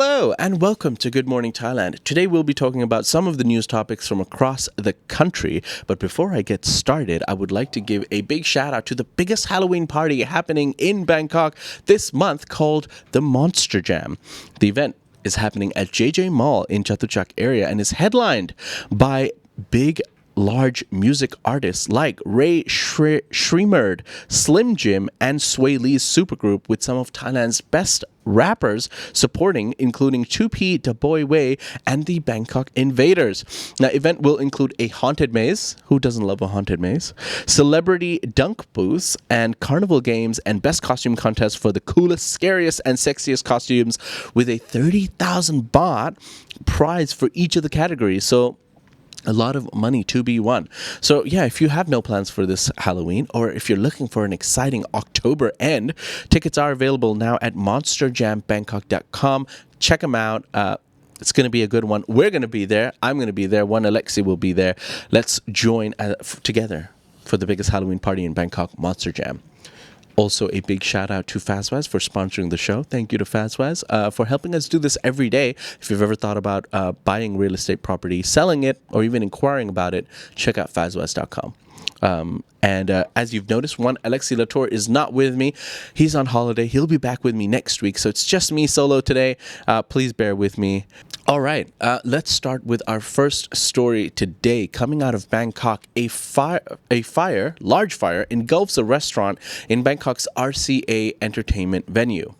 Hello and welcome to Good Morning Thailand. Today we'll be talking about some of the news topics from across the country. But before I get started, I would like to give a big shout out to the biggest Halloween party happening in Bangkok this month called the Monster Jam. The event is happening at JJ Mall in Chatuchak area and is headlined by large music artists like Ray Shremerd, Slim Jim, and Sway Lee's supergroup with some of Thailand's best rappers supporting, including 2P, Da Boy Way, and the Bangkok Invaders. Now, event will include a haunted maze. Who doesn't love a haunted maze? Celebrity dunk booths and carnival games and best costume contest for the coolest, scariest, and sexiest costumes with a 30,000 baht prize for each of the categories. So a lot of money to be won. So yeah, if you have no plans for this Halloween, or if you're looking for an exciting October end, tickets are available now at monsterjambangkok.com. Check them out. It's going to be a good one. We're going to be there. I'm going to be there. One Alexi will be there. Let's join together for the biggest Halloween party in Bangkok, Monster Jam. Also, a big shout out to Fazwaz for sponsoring the show. Thank you to Fazwaz for helping us do this every day. If you've ever thought about buying real estate property, selling it, or even inquiring about it, check out Fazwaz.com. And as you've noticed, one Alexi Latour is not with me. He's on holiday. He'll be back with me next week. So it's just me solo today. Please bear with me. All right, let's start with our first story today. Coming out of Bangkok, large fire engulfs a restaurant in Bangkok's RCA entertainment venue.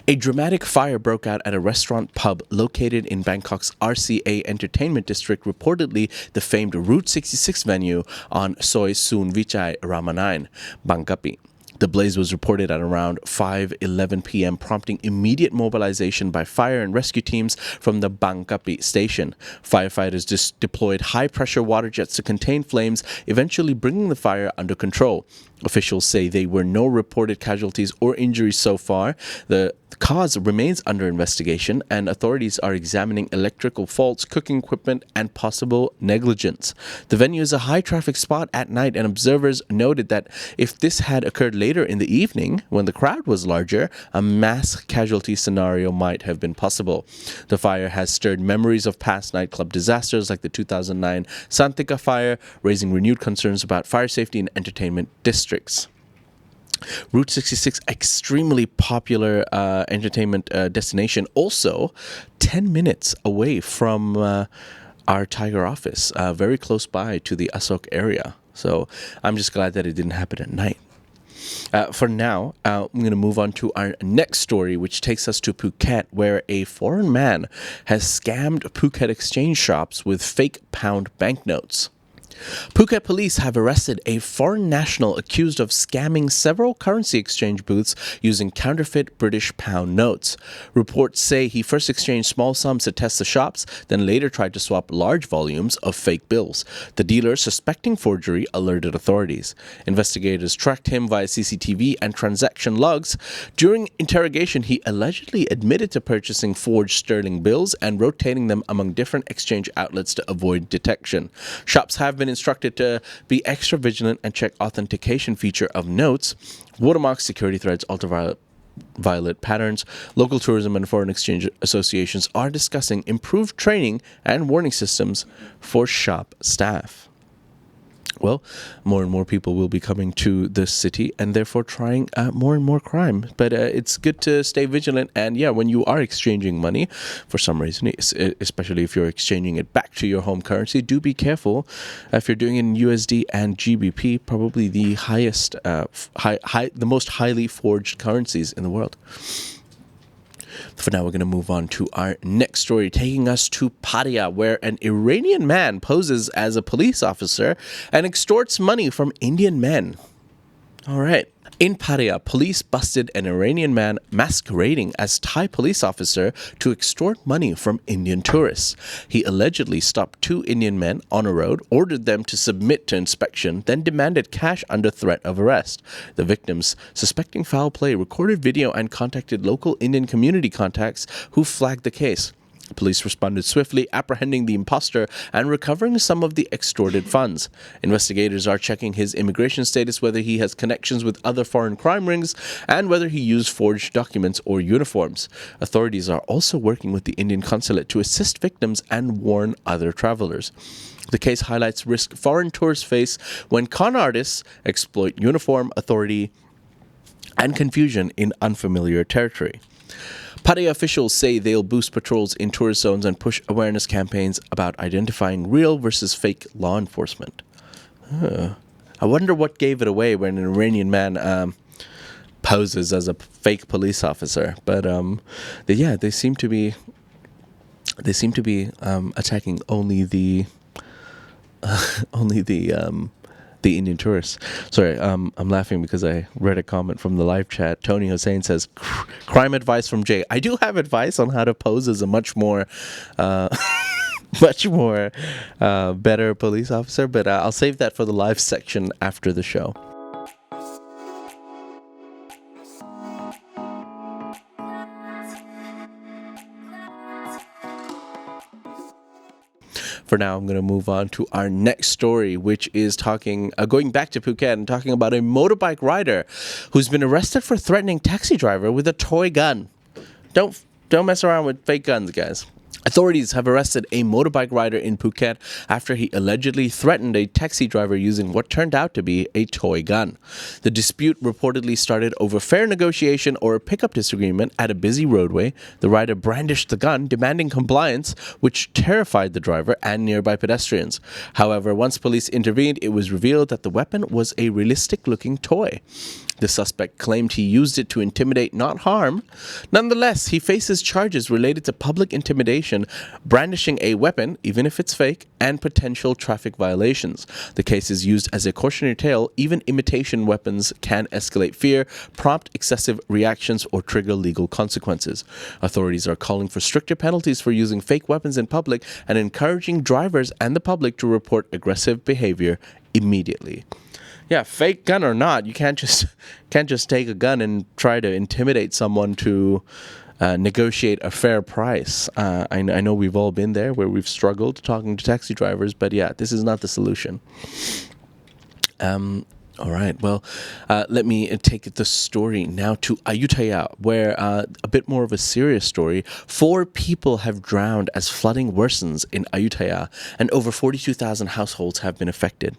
A dramatic fire broke out at a restaurant pub located in Bangkok's RCA entertainment district, reportedly the famed Route 66 venue on Soi Soon Vichai Ramanine, Bangkapi. The blaze was reported at around 5:11 p.m., prompting immediate mobilization by fire and rescue teams from the Bangkapi station. Firefighters deployed high-pressure water jets to contain flames, eventually bringing the fire under control. Officials say there were no reported casualties or injuries so far. The cause remains under investigation, and authorities are examining electrical faults, cooking equipment, and possible negligence. The venue is a high-traffic spot at night, and observers noted that if this had occurred later in the evening, when the crowd was larger, a mass casualty scenario might have been possible. The fire has stirred memories of past nightclub disasters like the 2009 Santika fire, raising renewed concerns about fire safety in entertainment districts. Route 66, extremely popular entertainment destination, also 10 minutes away from our Thaiger office, very close by to the Asok area. So I'm just glad that it didn't happen at night. For now, I'm going to move on to our next story, which takes us to Phuket, where a foreign man has scammed Phuket exchange shops with fake pound banknotes. Phuket police have arrested a foreign national accused of scamming several currency exchange booths using counterfeit British pound notes. Reports say he first exchanged small sums to test the shops, then later tried to swap large volumes of fake bills. The dealer, suspecting forgery, alerted authorities. Investigators tracked him via CCTV and transaction logs. During interrogation, he allegedly admitted to purchasing forged sterling bills and rotating them among different exchange outlets to avoid detection. Shops have been instructed to be extra vigilant and check authentication feature of notes, watermarks, security threads, ultraviolet patterns. Local tourism and foreign exchange associations are discussing improved training and warning systems for shop staff. Well, more and more people will be coming to this city and therefore trying more and more crime. But it's good to stay vigilant. And yeah, when you are exchanging money, for some reason, especially if you're exchanging it back to your home currency, do be careful. If you're doing it in USD and GBP, probably the highest, the most highly forged currencies in the world. For now, we're going to move on to our next story, taking us to Pattaya, where an Iranian man poses as a police officer and extorts money from Indian men. All right. In Pattaya, police busted an Iranian man masquerading as Thai police officer to extort money from Indian tourists. He allegedly stopped two Indian men on a road, ordered them to submit to inspection, then demanded cash under threat of arrest. The victims, suspecting foul play, recorded video and contacted local Indian community contacts who flagged the case. Police responded swiftly, apprehending the imposter and recovering some of the extorted funds. Investigators are checking his immigration status, whether he has connections with other foreign crime rings, and whether he used forged documents or uniforms. Authorities are also working with the Indian consulate to assist victims and warn other travelers. The case highlights risk foreign tourists face when con artists exploit uniform, authority, and confusion in unfamiliar territory. Pattaya officials say they'll boost patrols in tourist zones and push awareness campaigns about identifying real versus fake law enforcement. I wonder what gave it away when an Iranian man poses as a fake police officer. But they seem to be attacking only the Indian tourists. Sorry, I'm laughing because I read a comment from the live chat. Tony Hussein says, crime advice from Jay. I do have advice on how to pose as a much more better police officer, but I'll save that for the live section after the show. For now, I'm going to move on to our next story, which is going back to Phuket and talking about a motorbike rider who's been arrested for threatening taxi driver with a toy gun. Don't mess around with fake guns, guys. Authorities have arrested a motorbike rider in Phuket after he allegedly threatened a taxi driver using what turned out to be a toy gun. The dispute reportedly started over fair negotiation or a pickup disagreement at a busy roadway. The rider brandished the gun, demanding compliance, which terrified the driver and nearby pedestrians. However, once police intervened, it was revealed that the weapon was a realistic-looking toy. The suspect claimed he used it to intimidate, not harm. Nonetheless, he faces charges related to public intimidation, brandishing a weapon, even if it's fake, and potential traffic violations. The case is used as a cautionary tale. Even imitation weapons can escalate fear, prompt excessive reactions, or trigger legal consequences. Authorities are calling for stricter penalties for using fake weapons in public and encouraging drivers and the public to report aggressive behavior immediately. Yeah, fake gun or not, you can't just take a gun and try to intimidate someone to negotiate a fair price. I know we've all been there where we've struggled talking to taxi drivers, but yeah, this is not the solution. All right, well, let me take the story now to Ayutthaya, where a bit more of a serious story. 4 people have drowned as flooding worsens in Ayutthaya, and over 42,000 households have been affected.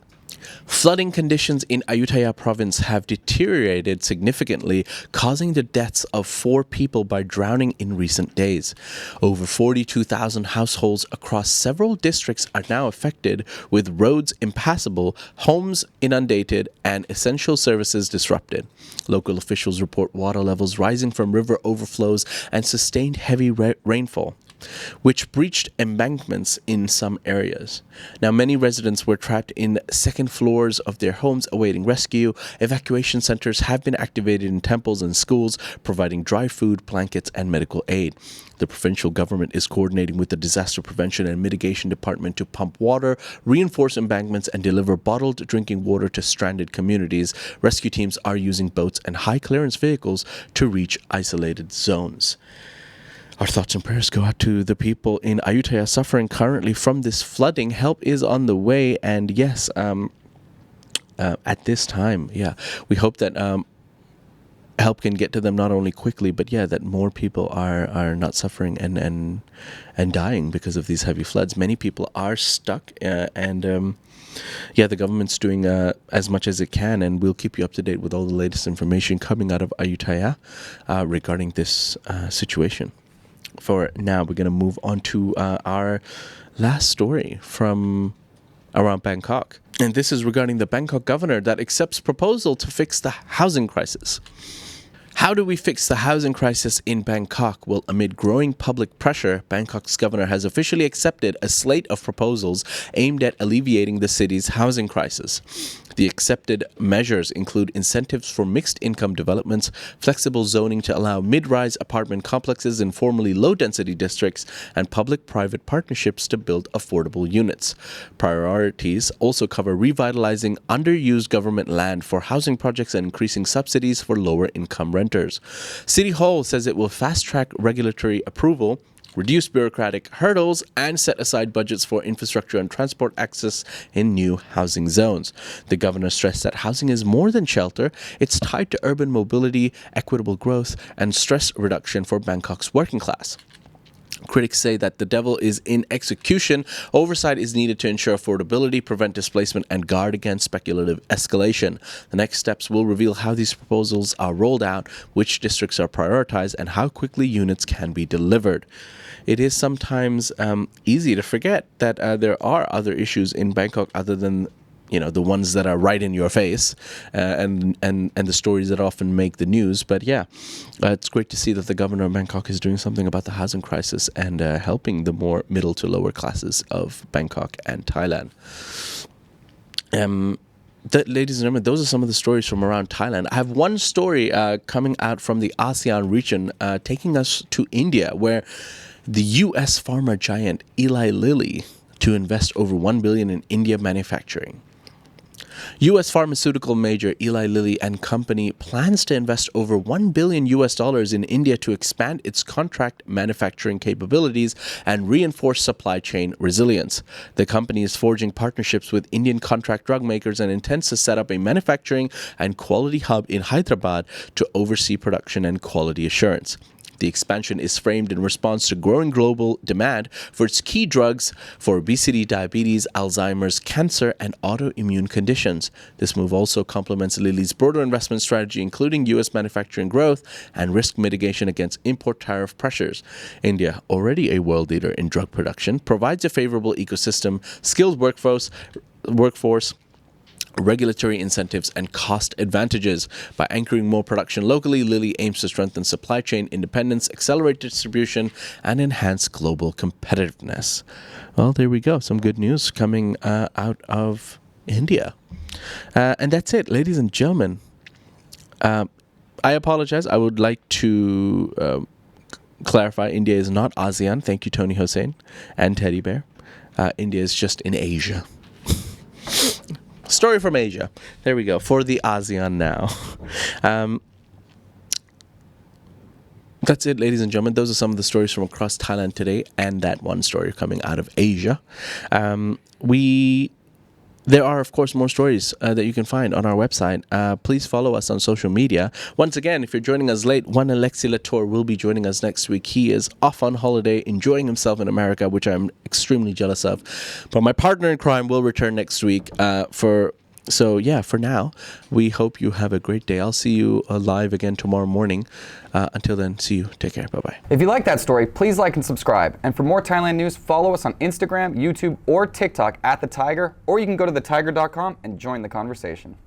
Flooding conditions in Ayutthaya province have deteriorated significantly, causing the deaths of 4 people by drowning in recent days. Over 42,000 households across several districts are now affected, with roads impassable, homes inundated, and essential services disrupted. Local officials report water levels rising from river overflows and sustained heavy rainfall, which breached embankments in some areas. Now, many residents were trapped in second floors of their homes awaiting rescue. Evacuation centers have been activated in temples and schools, providing dry food, blankets, and medical aid. The provincial government is coordinating with the Disaster Prevention and Mitigation Department to pump water, reinforce embankments, and deliver bottled drinking water to stranded communities. Rescue teams are using boats and high-clearance vehicles to reach isolated zones. Our thoughts and prayers go out to the people in Ayutthaya suffering currently from this flooding. Help is on the way, and yes, at this time, we hope that help can get to them not only quickly, but that more people are not suffering and dying because of these heavy floods. Many people are stuck, and the government's doing as much as it can, and we'll keep you up to date with all the latest information coming out of Ayutthaya regarding this situation. For now, we're going to move on to our last story from around Bangkok. And this is regarding the Bangkok governor that accepts proposal to fix the housing crisis. How do we fix the housing crisis in Bangkok? Well, amid growing public pressure, Bangkok's governor has officially accepted a slate of proposals aimed at alleviating the city's housing crisis. The accepted measures include incentives for mixed-income developments, flexible zoning to allow mid-rise apartment complexes in formerly low-density districts, and public-private partnerships to build affordable units. Priorities also cover revitalizing underused government land for housing projects and increasing subsidies for lower-income renters. City Hall says it will fast-track regulatory approval, reduce bureaucratic hurdles, and set aside budgets for infrastructure and transport access in new housing zones. The governor stressed that housing is more than shelter. It's tied to urban mobility, equitable growth, and stress reduction for Bangkok's working class. Critics say that the devil is in execution. Oversight is needed to ensure affordability, prevent displacement, and guard against speculative escalation. The next steps will reveal how these proposals are rolled out, which districts are prioritized, and how quickly units can be delivered. It is sometimes easy to forget that there are other issues in Bangkok other than the ones that are right in your face, and the stories that often make the news. But it's great to see that the governor of Bangkok is doing something about the housing crisis and helping the more middle to lower classes of Bangkok and Thailand. Ladies and gentlemen, those are some of the stories from around Thailand. I have one story coming out from the ASEAN region, taking us to India, where the U.S. pharma giant Eli Lilly to invest over $1 billion in India manufacturing. U.S. pharmaceutical major Eli Lilly and Company plans to invest over $1 billion in India to expand its contract manufacturing capabilities and reinforce supply chain resilience. The company is forging partnerships with Indian contract drug makers and intends to set up a manufacturing and quality hub in Hyderabad to oversee production and quality assurance. The expansion is framed in response to growing global demand for its key drugs for obesity, diabetes, Alzheimer's, cancer, and autoimmune conditions. This move also complements Lilly's broader investment strategy, including U.S. manufacturing growth and risk mitigation against import tariff pressures. India, already a world leader in drug production, provides a favorable ecosystem, skilled workforce, regulatory incentives, and cost advantages. By anchoring more production locally, Lilly aims to strengthen supply chain independence, accelerate distribution, and enhance global competitiveness. Well, there we go. Some good news coming out of India. And that's it, ladies and gentlemen. I apologize. I would like to clarify India is not ASEAN. Thank you, Tony Hossein and Teddy Bear. India is just in Asia. Story from Asia. There we go. For the ASEAN now. That's it, ladies and gentlemen. Those are some of the stories from across Thailand today, and that one story coming out of Asia. There are, of course, more stories that you can find on our website. Please follow us on social media. Once again, if you're joining us late, one Alexi Latour will be joining us next week. He is off on holiday, enjoying himself in America, which I'm extremely jealous of. But my partner in crime will return next week. For now, we hope you have a great day. I'll see you live again tomorrow morning. Until then, see you. Take care. Bye-bye. If you like that story, please like and subscribe. And for more Thailand news, follow us on Instagram, YouTube, or TikTok at The Thaiger, or you can go to thethaiger.com and join the conversation.